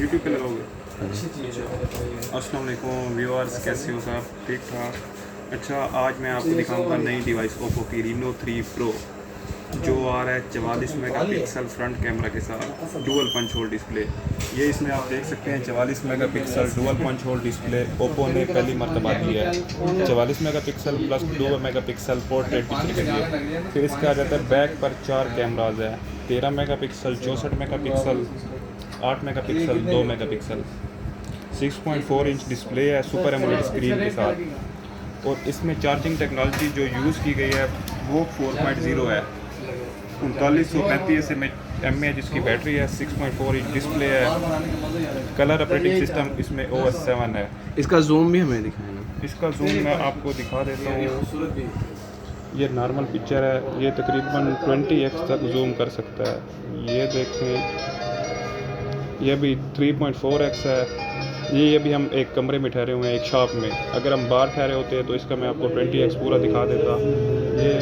YouTube पे लगाओगे? अस्सलाम वालेकुम व्यूअर्स, कैसे हो सब? ठीक ठाक। अच्छा, आज मैं आपको दिखाऊंगा नई डिवाइस ओप्पो की Reno 3 Pro, जो आ रहा है 44 मेगापिक्सल फ्रंट कैमरा के साथ डुअल पंच होल डिस्प्ले। ये इसमें आप देख सकते हैं 44 megapixel dual punch hole display Oppo ने पहली मरतबा दिया है। 44 megapixel plus 2 megapixel portrait picture के लिए। फिर इसका आ जाता है बैक पर 4 कैमराज है, 13 megapixel, 64 megapixel, 8 megapixel, 2 megapixel. 6.4 inch display है सुपर एमोलेड स्क्रीन के साथ। और इसमें चार्जिंग टेक्नोलॉजी जो यूज़ की गई है वो 4.0 है। 3935 mAh इसकी बैटरी है, 6.4 इंच डिस्प्ले है। कलर ऑपरेटिंग सिस्टम इसमें OS 7 है। इसका जूम भी हमें दिखाएगा। इसका जूम मैं आपको दिखा देता हूँ। ये नॉर्मल पिक्चर है, ये तकरीबन 20x तक जूम कर सकता है। ये देखें, ये भी 3.4x है। ये भी हम एक कमरे में ठहरे हुए हैं, एक शॉप में। अगर हम बाहर ठहरे होते हैं तो इसका मैं आपको 20x पूरा दिखा देता। ये